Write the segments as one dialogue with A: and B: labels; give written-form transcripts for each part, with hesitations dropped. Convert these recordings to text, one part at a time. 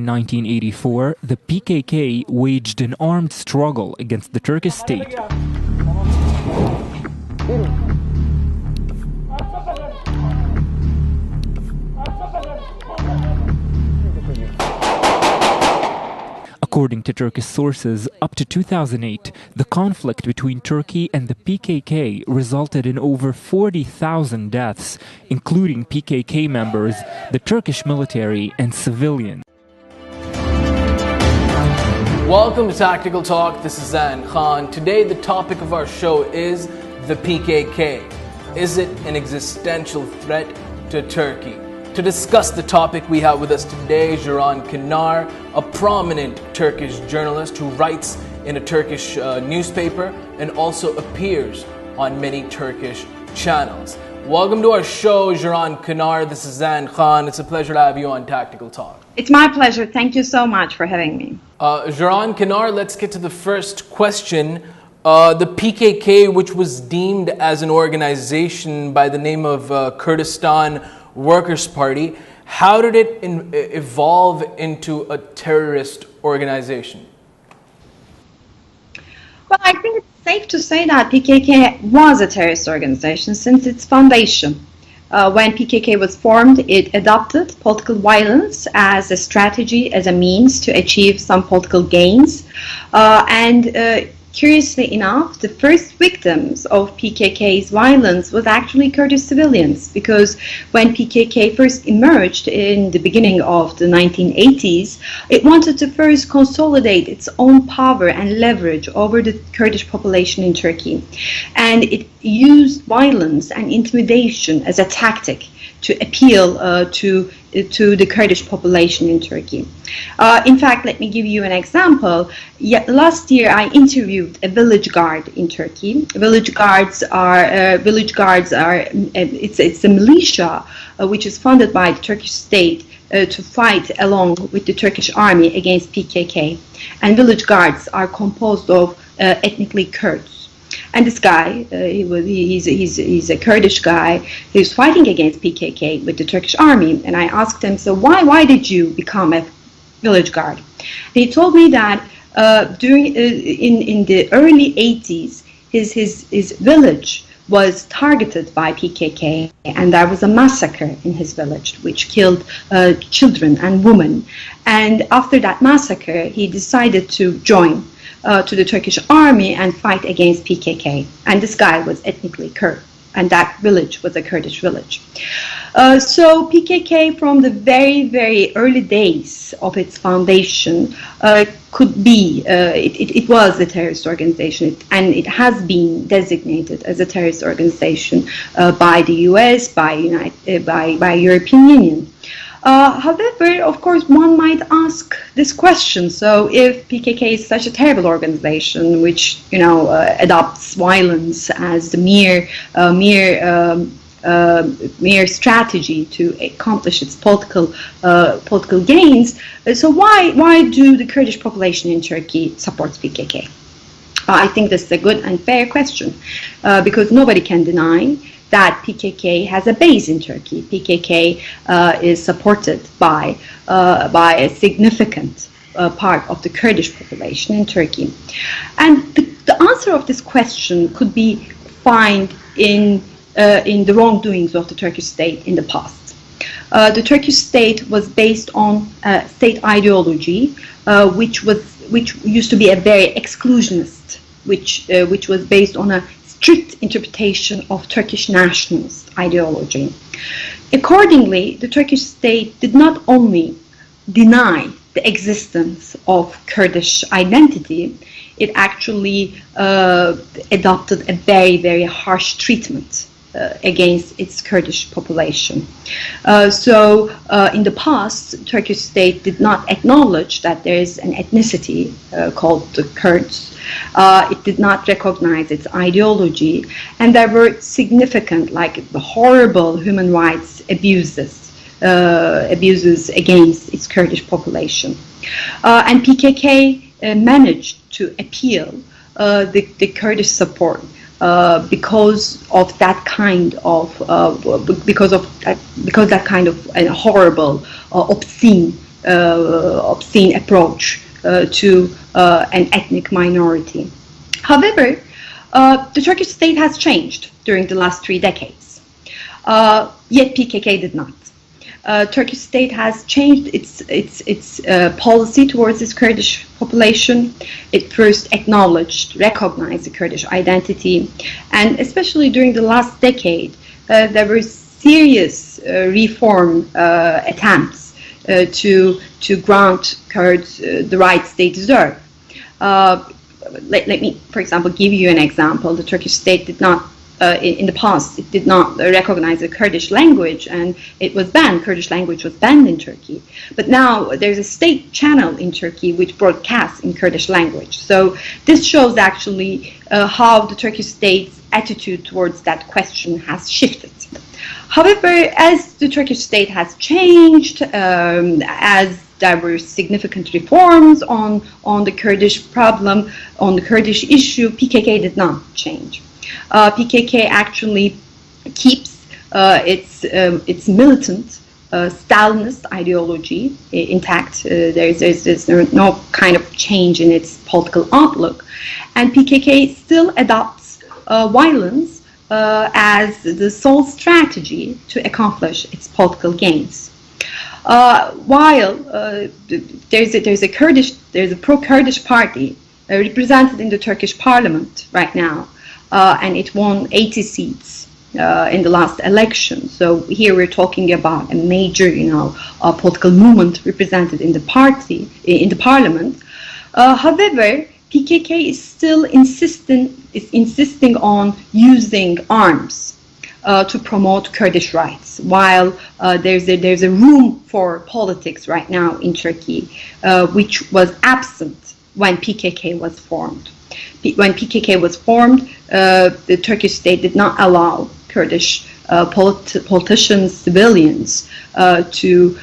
A: 1984, the PKK waged an armed struggle against the Turkish state. According to Turkish sources, up to 2008, the conflict between Turkey and the PKK resulted in over 40,000 deaths, including PKK members, the Turkish military, and civilians.
B: Welcome to Tactical Talk. This is Zain Khan. Today, the topic of our show is the PKK. Is it an existential threat to Turkey? To discuss the topic, we have with us today Zain Kenar, a prominent Turkish journalist who writes in a Turkish newspaper and also appears on many Turkish channels. Welcome to our show, Zain Kenar. This is Zain Khan. It's a pleasure to have you on Tactical Talk.
C: It's my pleasure. Thank you so much for having me.
B: Zain Kenar, let's get to the first question. The PKK, which was deemed as an organization by the name of Kurdistan Workers' Party, how did it evolve into a terrorist organization?
C: Well, I think it's safe to say that PKK was a terrorist organization since its foundation. When PKK was formed, it adopted political violence as a strategy, as a means to achieve some political gains. Curiously enough, the first victims of PKK's violence was actually Kurdish civilians, because when PKK first emerged in the beginning of the 1980s, it wanted to first consolidate its own power and leverage over the Kurdish population in Turkey. And it used violence and intimidation as a tactic to appeal to the Kurdish population in Turkey. In fact, let me give you an example. Last year, I interviewed a village guard in Turkey. Village guards are it's a militia which is funded by the Turkish state to fight along with the Turkish army against PKK. And village guards are composed of ethnically Kurds. And this guy, he's a Kurdish guy who's fighting against PKK with the Turkish army. And I asked him, so why did you become a village guard? And he told me that in the early 80s, his village was targeted by PKK, and there was a massacre in his village which killed children and women. And after that massacre, he decided to join to the Turkish army and fight against PKK. And this guy was ethnically Kurd, and that village was a Kurdish village. So PKK, from the very, very early days of its foundation, could be, it was a terrorist organization, and it has been designated as a terrorist organization by the US, by European Union. However, of course, one might ask this question: so, if PKK is such a terrible organization, which adopts violence as the mere strategy to accomplish its political gains, so why do the Kurdish population in Turkey support PKK? I think this is a good and fair question, because nobody can deny that PKK has a base in Turkey. PKK is supported by a significant part of the Kurdish population in Turkey. And the answer of this question could be found in the wrongdoings of the Turkish state in the past. The Turkish state was based on state ideology, which used to be a very exclusionist, which was based on a strict interpretation of Turkish nationalist ideology. Accordingly, the Turkish state did not only deny the existence of Kurdish identity, it actually adopted a very, very harsh treatment against its Kurdish population. So in the past, the Turkish state did not acknowledge that there is an ethnicity called the Kurds. It did not recognize its ideology, and there were significant, horrible human rights abuses against its Kurdish population. And PKK managed to appeal the Kurdish support because that kind of horrible, obscene obscene approach to an ethnic minority. However, the Turkish state has changed during the last 3 decades, yet PKK did not. Turkish state has changed its policy towards its Kurdish population. It first acknowledged, recognized the Kurdish identity, and especially during the last decade, there were serious reform attempts to grant Kurds the rights they deserve. Let me, for example, give you an example. The Turkish state did not, in the past, it did not recognize the Kurdish language, and it was banned. Kurdish language was banned in Turkey. But now there's a state channel in Turkey which broadcasts in Kurdish language. So this shows actually how the Turkish state's attitude towards that question has shifted. However, as the Turkish state has changed, as there were significant reforms on the Kurdish problem, on the Kurdish issue, PKK did not change. PKK actually keeps its militant Stalinist ideology intact. There's no kind of change in its political outlook, and PKK still adopts violence as the sole strategy to accomplish its political gains. While there's a pro-Kurdish party represented in the Turkish parliament right now, and it won 80 seats in the last election. So here we're talking about a major, political movement represented in the parliament. However, PKK is still insisting on using arms to promote Kurdish rights, while there's a room for politics right now in Turkey, which was absent when PKK was formed. When PKK was formed, the Turkish state did not allow Kurdish politicians, civilians, to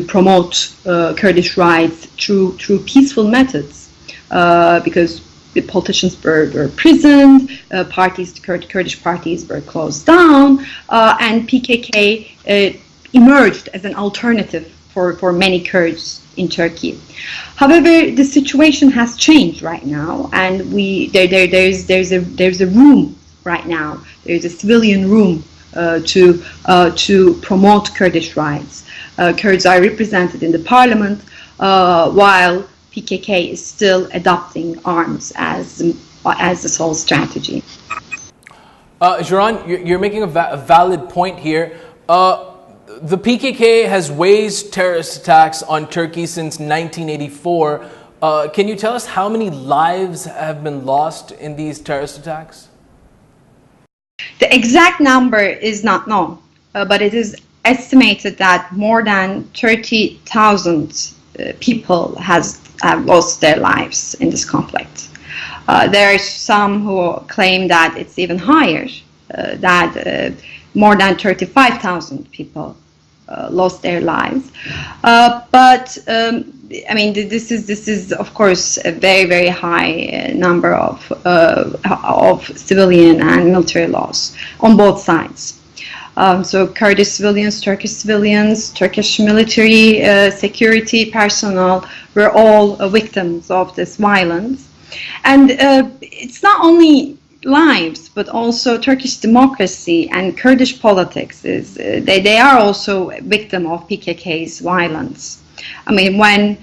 C: promote Kurdish rights through peaceful methods, because the politicians were imprisoned, Kurdish parties were closed down, and PKK emerged as an alternative for many Kurds in Turkey. However, the situation has changed right now, and there's a room right now. There's a civilian room to promote Kurdish rights. Kurds are represented in the parliament, while PKK is still adopting arms as the sole strategy.
B: Ceren, you're making a valid point here. The PKK has waged terrorist attacks on Turkey since 1984. Can you tell us how many lives have been lost in these terrorist attacks?
C: The exact number is not known, but it is estimated that more than 30,000 people have lost their lives in this conflict. There are some who claim that it's even higher, that more than 35,000 people lost their lives. But I mean, this is of course a very, very high number of civilian and military loss on both sides. So Kurdish civilians, Turkish military security personnel were all victims of this violence. And it's not only lives, but also Turkish democracy and Kurdish politics. They are also a victim of PKK's violence. I mean, when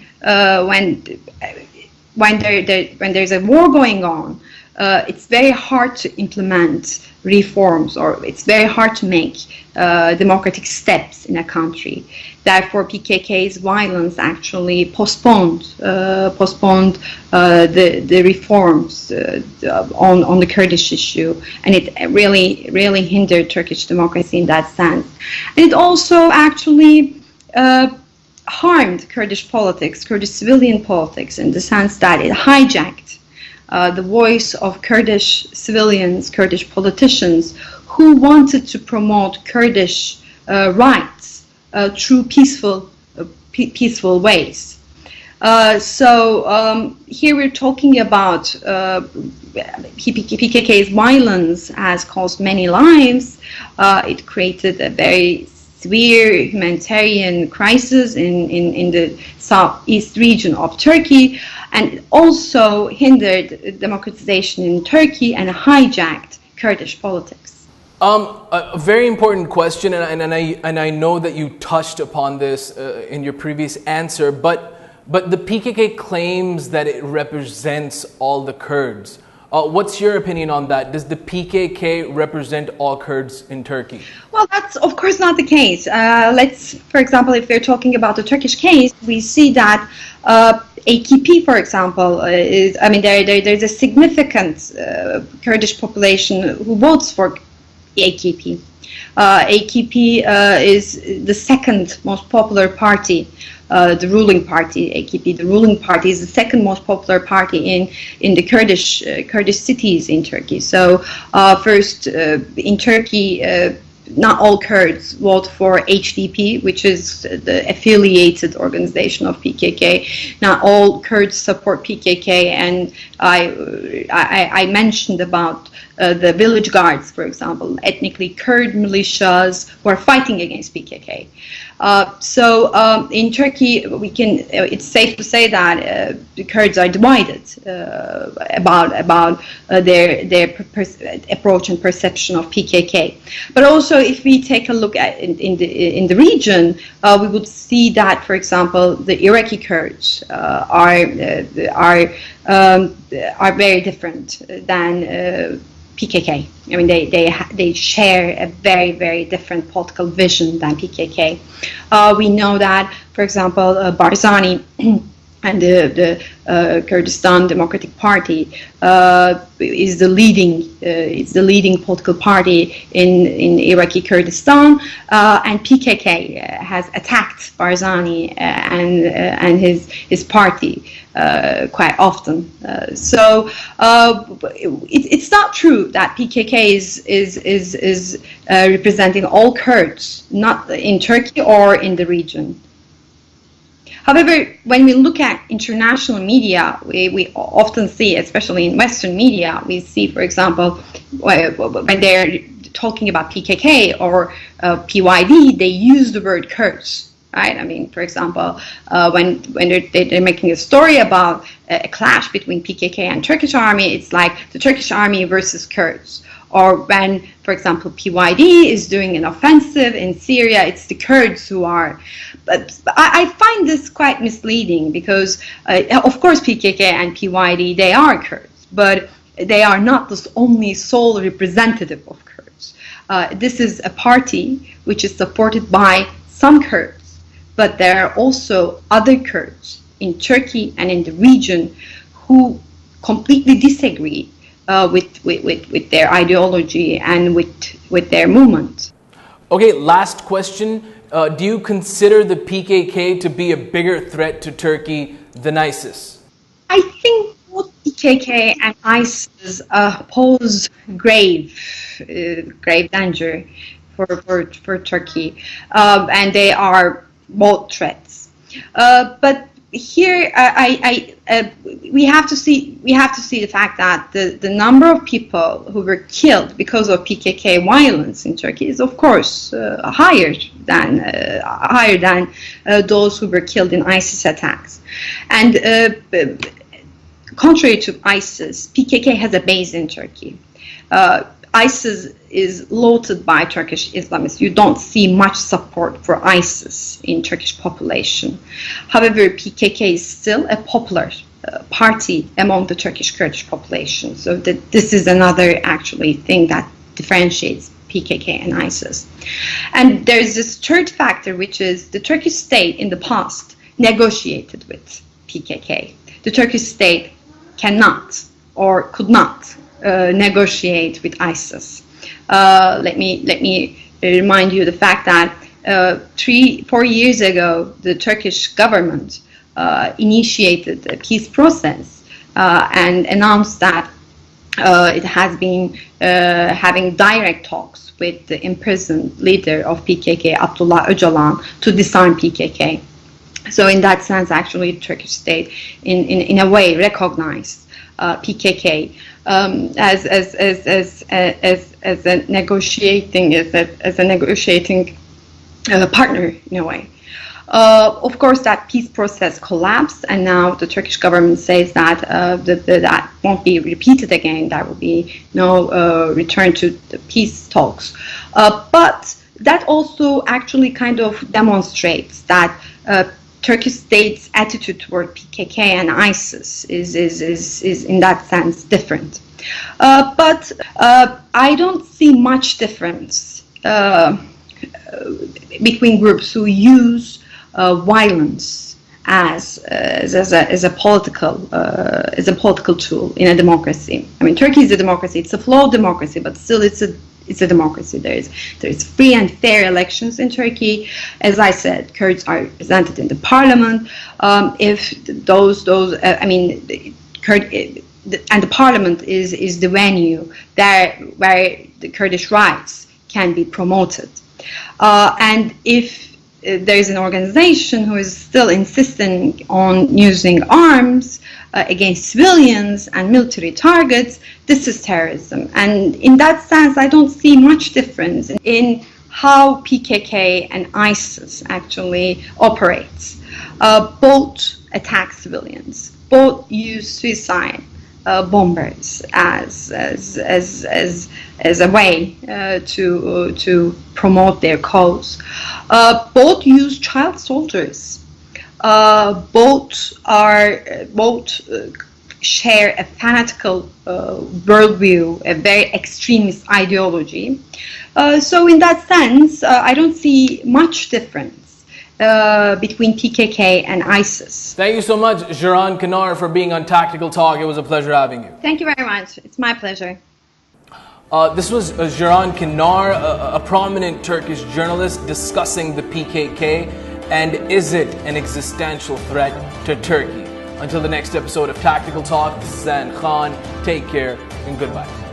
C: there's a war going on, it's very hard to implement reforms, or it's very hard to make democratic steps in a country. Therefore, PKK's violence actually postponed the reforms on the Kurdish issue, and it really hindered Turkish democracy in that sense. And it also actually harmed Kurdish politics, Kurdish civilian politics, in the sense that it hijacked the voice of Kurdish civilians, Kurdish politicians who wanted to promote Kurdish rights through peaceful ways. So here we're talking about PKK's violence has cost many lives. It created a very severe humanitarian crisis in the southeast region of Turkey, and also hindered democratization in Turkey and hijacked Kurdish politics.
B: A very important question, and I know that you touched upon this in your previous answer, but the PKK claims that it represents all the Kurds. What's your opinion on that? Does the PKK represent all Kurds in Turkey?
C: Well, that's of course not the case. For example, if we're talking about the Turkish case, we see that AKP, for example, there's a significant Kurdish population who votes for the AKP. AKP is the second most popular party. The ruling party, AKP, the ruling party, is the second most popular party in the Kurdish cities in Turkey. So first, in Turkey, not all Kurds vote for HDP, which is the affiliated organization of PKK. Not all Kurds support PKK, and I mentioned about the village guards, for example, ethnically Kurd militias who are fighting against PKK. So in Turkey, it's safe to say that the Kurds are divided about their approach and perception of PKK. But also, if we take a look at in the region, we would see that, for example, the Iraqi Kurds are very different than PKK. I mean, they share a very, very different political vision than PKK. We know that, for example, Barzani and the Kurdistan Democratic Party is the leading political party in Iraqi Kurdistan, and PKK has attacked Barzani and his party quite often. So it's not true that PKK is representing all Kurds, not in Turkey or in the region. However, when we look at international media, we often see, especially in Western media, we see, for example, when they're talking about PKK or PYD, they use the word Kurds, right? I mean, for example, when they're making a story about a clash between PKK and Turkish army, it's like the Turkish army versus Kurds. Or when, for example, PYD is doing an offensive in Syria, it's the Kurds who are. But I find this quite misleading because, of course, PKK and PYD, they are Kurds, but they are not the only sole representative of Kurds. This is a party which is supported by some Kurds, but there are also other Kurds in Turkey and in the region who completely disagree with their ideology and with their movement.
B: Okay, last question. Do you consider the PKK to be a bigger threat to Turkey than ISIS?
C: I think both PKK and ISIS pose grave danger for Turkey, and they are both threats. But here, we have to see the fact that the number of people who were killed because of PKK violence in Turkey is, of course, higher than those who were killed in ISIS attacks. And contrary to ISIS, PKK has a base in Turkey. ISIS is lauded by Turkish Islamists. You don't see much support for ISIS in Turkish population. However, PKK is still a popular party among the Turkish Kurdish population. So this is another actually thing that differentiates PKK and ISIS. And there's this third factor, which is the Turkish state in the past negotiated with PKK. The Turkish state cannot or could not negotiate with ISIS. Let me remind you the fact that 3-4 years ago, the Turkish government initiated a peace process and announced that it has been having direct talks with the imprisoned leader of PKK, Abdullah Öcalan, to disarm PKK. So in that sense, actually, the Turkish state, in a way, recognized PKK as a negotiating partner in a way. Of course, that peace process collapsed, and now the Turkish government says that that won't be repeated again. There will be no return to the peace talks. But that also actually kind of demonstrates that Turkish state's attitude toward PKK and ISIS is in that sense different. But I don't see much difference between groups who use violence as a political tool in a democracy. I mean, Turkey is a democracy. It's a flawed democracy, but still, it's a democracy. There is free and fair elections in Turkey. As I said, Kurds are represented in the parliament. If and the parliament is the venue there where the Kurdish rights can be promoted. And if there is an organization who is still insisting on using arms against civilians and military targets, this is terrorism. And in that sense, I don't see much difference in how PKK and ISIS actually operates. Both attack civilians, both use suicide bombers as a way to promote their cause. Both use child soldiers. Both share a fanatical worldview, a very extremist ideology. So in that sense, I don't see much difference between PKK and ISIS.
B: Thank you so much, Zain Kenar, for being on Tactical Talk. It was a pleasure having you.
C: Thank you very much. It's my pleasure.
B: This was Zain Kenar, a prominent Turkish journalist, discussing the PKK and is it an existential threat to Turkey. Until the next episode of Tactical Talk, this is Zain Khan. Take care and goodbye.